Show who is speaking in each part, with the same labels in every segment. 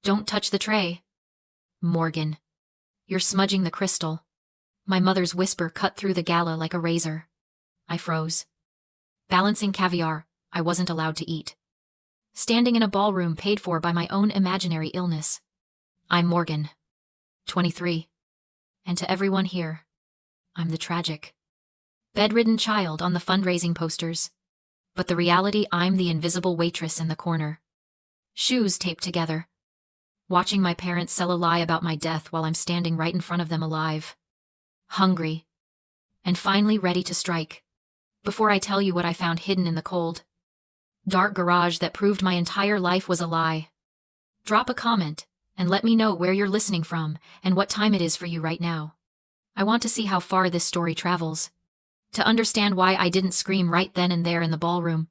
Speaker 1: Don't touch the tray. Morgan. You're smudging the crystal. My mother's whisper cut through the Gala like a razor. I froze. Balancing caviar, I wasn't allowed to eat. Standing in a ballroom paid for by my own imaginary illness. I'm Morgan. 23. And to everyone here, I'm the tragic, bedridden child on the fundraising posters. But the reality, I'm the invisible waitress in the corner. Shoes taped together. Watching my parents sell a lie about my death while I'm standing right in front of them alive. Hungry. And finally ready to strike. Before I tell you what I found hidden in the cold, dark garage that proved my entire life was a lie. Drop a comment and let me know where you're listening from and what time it is for you right now. I want to see how far this story travels. To understand why I didn't scream right then and there in the ballroom.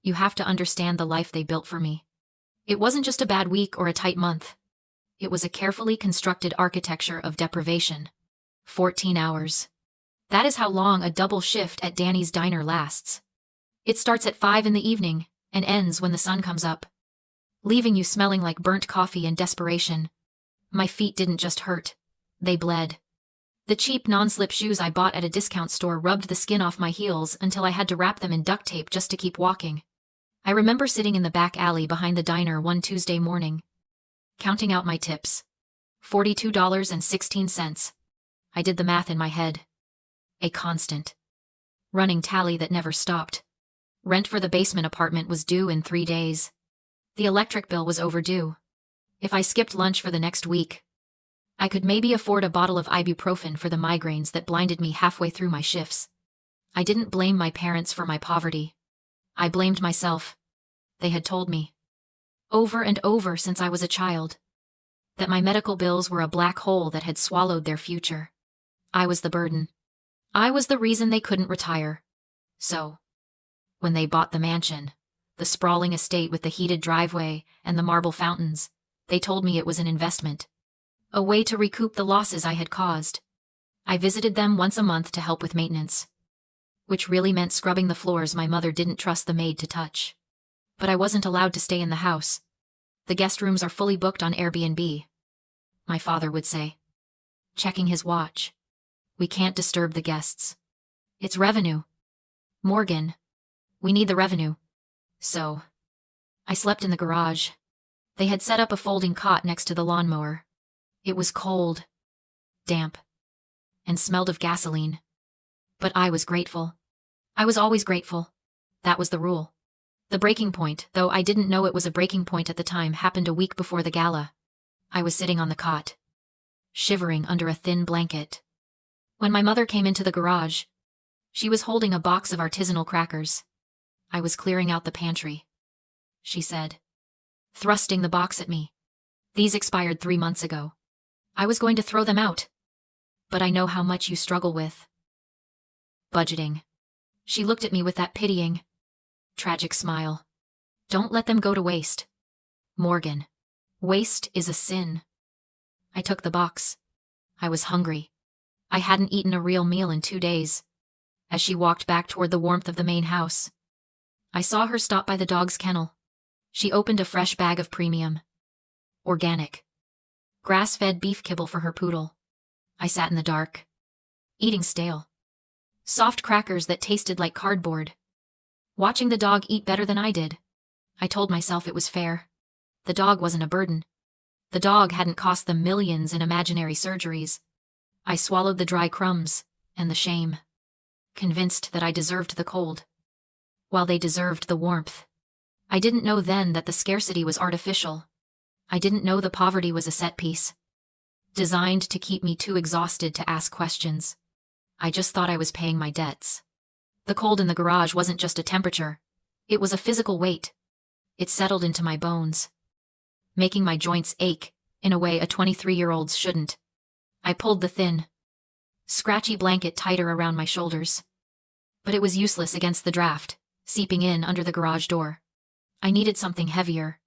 Speaker 1: You have to understand the life they built for me. It wasn't just a bad week or a tight month. It was a carefully constructed architecture of deprivation. 14 hours. That is how long a double shift at Danny's diner lasts. It starts at 5 in the evening and ends when the sun comes up, leaving you smelling like burnt coffee and desperation. My feet didn't just hurt, they bled. The cheap non-slip shoes I bought at a discount store rubbed the skin off my heels until I had to wrap them in duct tape just to keep walking. I remember sitting in the back alley behind the diner one Tuesday morning, counting out my tips. $42.16. I did the math in my head. A constant, running tally that never stopped. Rent for the basement apartment was due in 3 days. The electric bill was overdue. If I skipped lunch for the next week, I could maybe afford a bottle of ibuprofen for the migraines that blinded me halfway through my shifts. I didn't blame my parents for my poverty. I blamed myself. They had told me, over and over since I was a child, that my medical bills were a black hole that had swallowed their future. I was the burden. I was the reason they couldn't retire. So, when they bought the mansion, the sprawling estate with the heated driveway and the marble fountains, they told me it was an investment. A way to recoup the losses I had caused. I visited them once a month to help with maintenance, which really meant scrubbing the floors my mother didn't trust the maid to touch. But I wasn't allowed to stay in the house. The guest rooms are fully booked on Airbnb, my father would say, checking his watch. We can't disturb the guests. It's revenue. Morgan, we need the revenue. So, I slept in the garage. They had set up a folding cot next to the lawnmower. It was cold, damp, and smelled of gasoline. But I was grateful. I was always grateful. That was the rule. The breaking point, though I didn't know it was a breaking point at the time, happened a week before the gala. I was sitting on the cot, shivering under a thin blanket, when my mother came into the garage. She was holding a box of artisanal crackers. I was clearing out the pantry, she said, thrusting the box at me. These expired 3 months ago. I was going to throw them out. But I know how much you struggle with budgeting. She looked at me with that pitying, tragic smile. Don't let them go to waste. Morgan, waste is a sin. I took the box. I was hungry. I hadn't eaten a real meal in 2 days. As she walked back toward the warmth of the main house, I saw her stop by the dog's kennel. She opened a fresh bag of premium, organic, grass-fed beef kibble for her poodle. I sat in the dark, eating stale, soft crackers that tasted like cardboard, watching the dog eat better than I did. I told myself it was fair. The dog wasn't a burden. The dog hadn't cost them millions in imaginary surgeries. I swallowed the dry crumbs and the shame, convinced that I deserved the cold, while they deserved the warmth. I didn't know then that the scarcity was artificial. I didn't know the poverty was a set piece, designed to keep me too exhausted to ask questions. I just thought I was paying my debts. The cold in the garage wasn't just a temperature. It was a physical weight. It settled into my bones, making my joints ache in a way a 23-year-old's shouldn't. I pulled the thin, scratchy blanket tighter around my shoulders. But it was useless against the draft, seeping in under the garage door. I needed something heavier.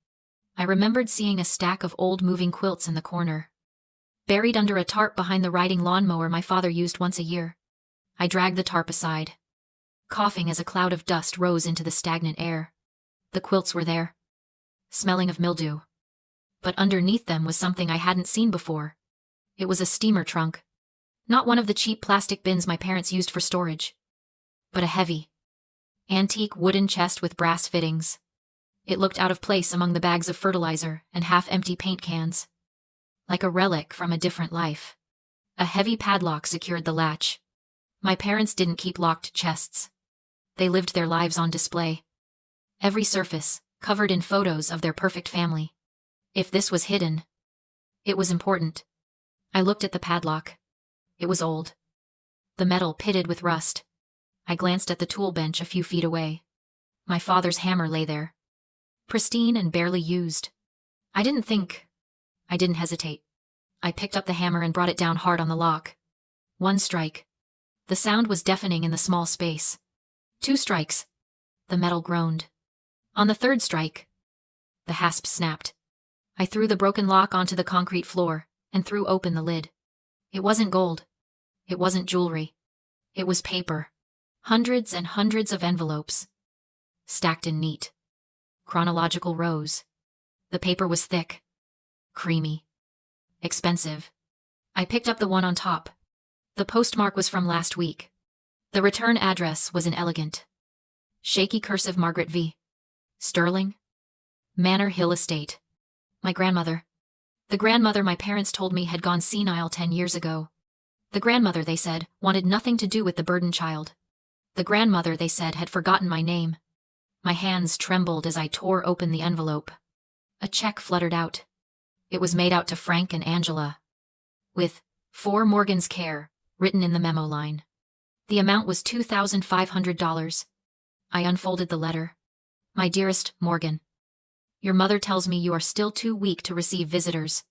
Speaker 1: I remembered seeing a stack of old moving quilts in the corner, buried under a tarp behind the riding lawnmower my father used once a year. I dragged the tarp aside, coughing as a cloud of dust rose into the stagnant air. The quilts were there, smelling of mildew, But underneath them was something I hadn't seen before. It was a steamer trunk. Not one of the cheap plastic bins my parents used for storage, but a heavy, antique wooden chest with brass fittings. It looked out of place among the bags of fertilizer and half-empty paint cans. Like a relic from a different life. A heavy padlock secured the latch. My parents didn't keep locked chests. They lived their lives on display. Every surface, covered in photos of their perfect family. If this was hidden, it was important. I looked at the padlock. It was old. The metal pitted with rust. I glanced at the tool bench a few feet away. My father's hammer lay there. Pristine and barely used. I didn't hesitate. I picked up the hammer and brought it down hard on the lock. One strike. The sound was deafening in the small space. 2 strikes. The metal groaned. On the 3rd strike, the hasp snapped. I threw the broken lock onto the concrete floor and threw open the lid. It wasn't gold. It wasn't jewelry. It was paper. Hundreds and hundreds of envelopes. Stacked in neat, chronological rows. The paper was thick, creamy, expensive. I picked up the one on top. The postmark was from last week. The return address was inelegant. Shaky cursive Margaret V. Sterling. Manor Hill Estate. My grandmother. The grandmother my parents told me had gone senile 10 years ago. The grandmother, they said, wanted nothing to do with the burden child. The grandmother, they said, had forgotten my name. My hands trembled as I tore open the envelope. A check fluttered out. It was made out to Frank and Angela. With, "For Morgan's care," written in the memo line. The amount was $2,500. I unfolded the letter. My dearest Morgan, your mother tells me you are still too weak to receive visitors,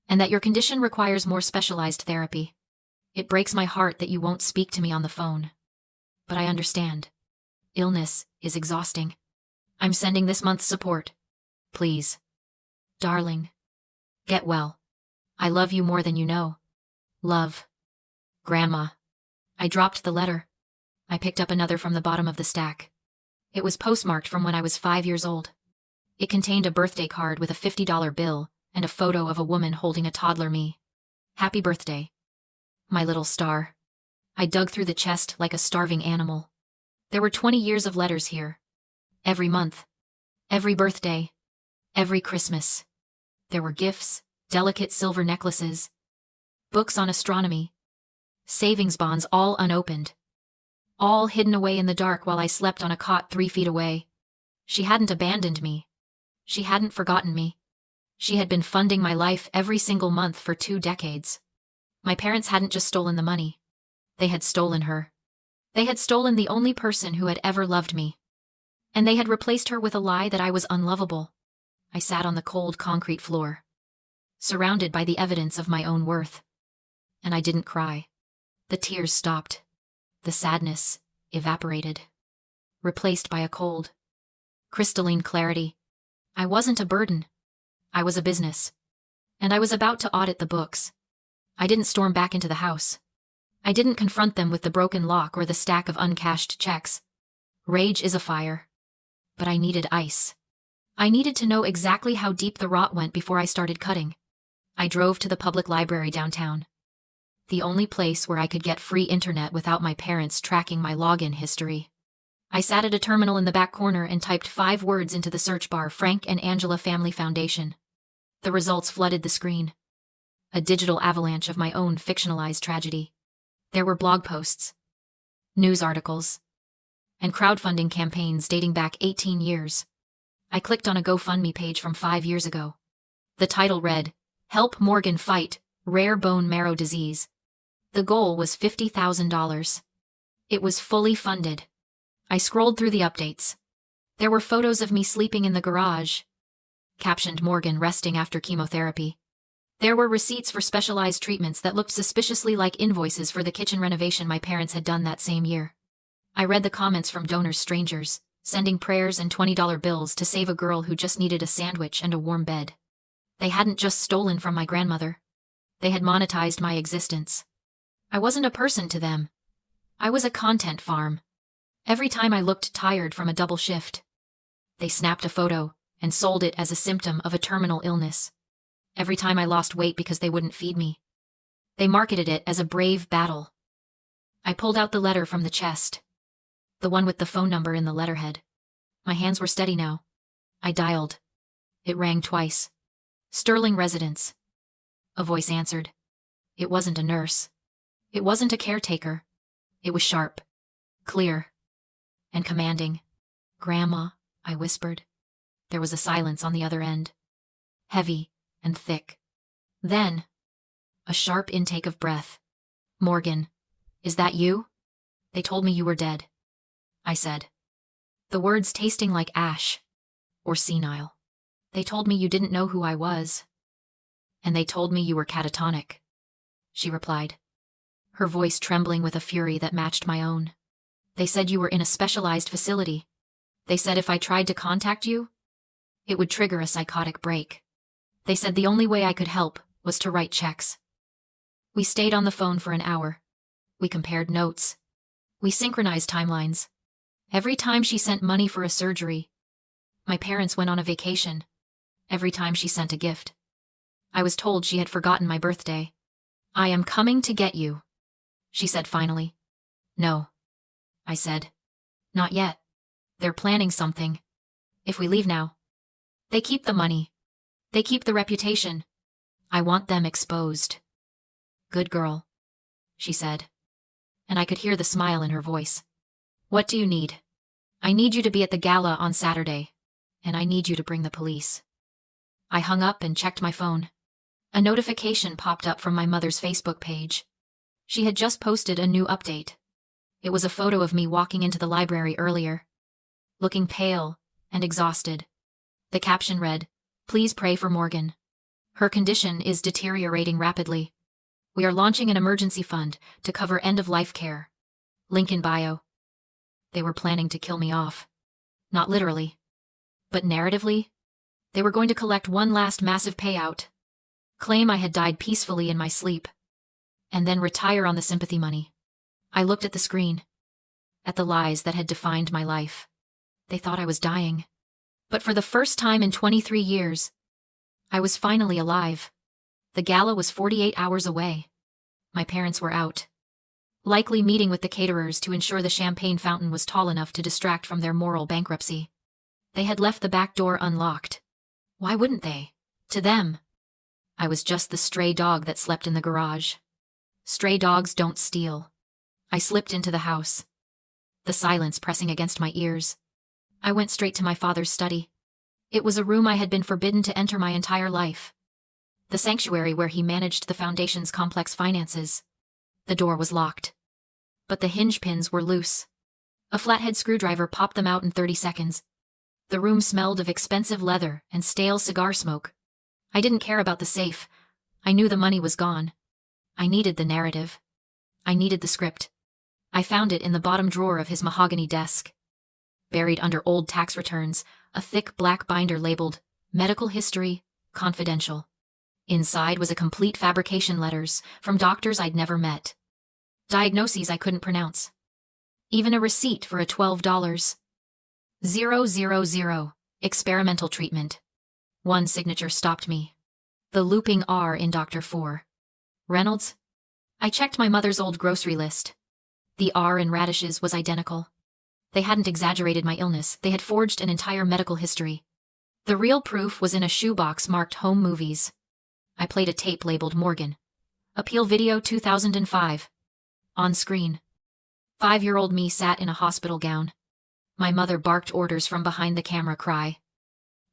Speaker 1: and that your condition requires more specialized therapy. It breaks my heart that you won't speak to me on the phone. But I understand. Illness is exhausting. I'm sending this month's support. Please. Darling. Get well. I love you more than you know. Love. Grandma. I dropped the letter. I picked up another from the bottom of the stack. It was postmarked from when I was 5 years old. It contained a birthday card with a $50 bill and a photo of a woman holding a toddler me. Happy birthday. My little star. I dug through the chest like a starving animal. There were 20 years of letters here. Every month. Every birthday. Every Christmas. There were gifts, delicate silver necklaces, books on astronomy, savings bonds all unopened. All hidden away in the dark while I slept on a cot 3 feet away. She hadn't abandoned me. She hadn't forgotten me. She had been funding my life every single month for 2 decades. My parents hadn't just stolen the money. They had stolen her. They had stolen the only person who had ever loved me. And they had replaced her with a lie that I was unlovable. I sat on the cold concrete floor, surrounded by the evidence of my own worth. And I didn't cry. The tears stopped. The sadness evaporated, replaced by a cold, crystalline clarity. I wasn't a burden. I was a business. And I was about to audit the books. I didn't storm back into the house. I didn't confront them with the broken lock or the stack of uncashed checks. Rage is a fire. But I needed ice. I needed to know exactly how deep the rot went before I started cutting. I drove to the public library downtown. The only place where I could get free internet without my parents tracking my login history. I sat at a terminal in the back corner and typed 5 words into the search bar: Frank and Angela Family Foundation. The results flooded the screen. A digital avalanche of my own fictionalized tragedy. There were blog posts, news articles, and crowdfunding campaigns dating back 18 years. I clicked on a GoFundMe page from 5 years ago. The title read, "Help Morgan Fight Rare Bone Marrow Disease." The goal was $50,000. It was fully funded. I scrolled through the updates. There were photos of me sleeping in the garage, captioned Morgan resting after chemotherapy. There were receipts for specialized treatments that looked suspiciously like invoices for the kitchen renovation my parents had done that same year. I read the comments from donors, strangers, sending prayers and $20 bills to save a girl who just needed a sandwich and a warm bed. They hadn't just stolen from my grandmother. They had monetized my existence. I wasn't a person to them. I was a content farm. Every time I looked tired from a double shift, they snapped a photo and sold it as a symptom of a terminal illness. Every time I lost weight because they wouldn't feed me. They marketed it as a brave battle. I pulled out the letter from the chest. The one with the phone number in the letterhead. My hands were steady now. I dialed. It rang twice. Sterling Residence. A voice answered. It wasn't a nurse. It wasn't a caretaker. It was sharp, clear, and commanding. "Grandma," I whispered. There was a silence on the other end. Heavy and thick. Then, a sharp intake of breath. "Morgan, is that you? They told me you were dead," I said. The words tasting like ash, or senile. "They told me you didn't know who I was. And they told me you were catatonic," she replied, her voice trembling with a fury that matched my own. "They said you were in a specialized facility. They said if I tried to contact you, it would trigger a psychotic break. They said the only way I could help was to write checks." We stayed on the phone for an hour. We compared notes. We synchronized timelines. Every time she sent money for a surgery, my parents went on a vacation. Every time she sent a gift, I was told she had forgotten my birthday. "I am coming to get you," she said finally. "No," I said. "Not yet. They're planning something. If we leave now, they keep the money. They keep the reputation. I want them exposed." "Good girl," she said, and I could hear the smile in her voice. "What do you need?" "I need you to be at the gala on Saturday, and I need you to bring the police." I hung up and checked my phone. A notification popped up from my mother's Facebook page. She had just posted a new update. It was a photo of me walking into the library earlier, looking pale and exhausted. The caption read, "Please pray for Morgan. Her condition is deteriorating rapidly. We are launching an emergency fund to cover end-of-life care. Link in bio." They were planning to kill me off. Not literally, but narratively. They were going to collect one last massive payout, claim I had died peacefully in my sleep, and then retire on the sympathy money. I looked at the screen, at the lies that had defined my life. They thought I was dying. But for the first time in 23 years, I was finally alive. The gala was 48 hours away. My parents were out, likely meeting with the caterers to ensure the champagne fountain was tall enough to distract from their moral bankruptcy. They had left the back door unlocked. Why wouldn't they? To them, I was just the stray dog that slept in the garage. Stray dogs don't steal. I slipped into the house, the silence pressing against my ears. I went straight to my father's study. It was a room I had been forbidden to enter my entire life. The sanctuary where he managed the foundation's complex finances. The door was locked, but the hinge pins were loose. A flathead screwdriver popped them out in 30 seconds. The room smelled of expensive leather and stale cigar smoke. I didn't care about the safe. I knew the money was gone. I needed the narrative. I needed the script. I found it in the bottom drawer of his mahogany desk. Buried under old tax returns, a thick black binder labeled, "Medical History, Confidential." Inside was a complete fabrication letters from doctors I'd never met. Diagnoses I couldn't pronounce. Even a receipt for a $12. 000 experimental treatment. One signature stopped me. The looping R in Dr. 4. Reynolds? I checked my mother's old grocery list. The R in radishes was identical. They hadn't exaggerated my illness, they had forged an entire medical history. The real proof was in a shoebox marked Home Movies. I played a tape labeled Morgan. Appeal Video 2005. On screen, 5-year-old me sat in a hospital gown. My mother barked orders from behind the camera. Cry.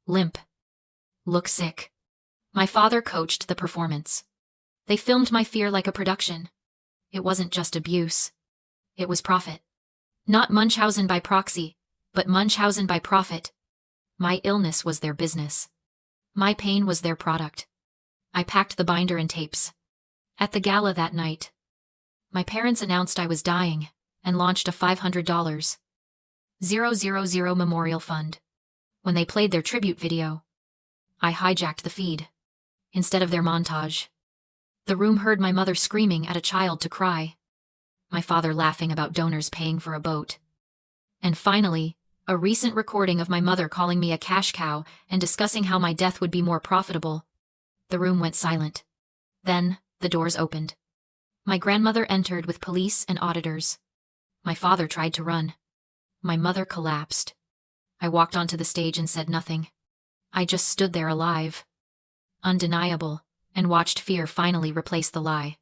Speaker 1: Limp. Look sick. My father coached the performance. They filmed my fear like a production. It wasn't just abuse. It was profit. Not Munchausen by proxy, but Munchausen by profit. My illness was their business. My pain was their product. I packed the binder and tapes. At the gala that night, my parents announced I was dying and launched a $500 000 memorial fund. When they played their tribute video, I hijacked the feed instead of their montage. The room heard my mother screaming at a child to cry, my father laughing about donors paying for a boat, and finally, a recent recording of my mother calling me a cash cow and discussing how my death would be more profitable The room went silent. Then, the doors opened. My grandmother entered with police and auditors. My father tried to run. My mother collapsed. I walked onto the stage and said nothing. I just stood there alive, undeniable, and watched fear finally replace the lie.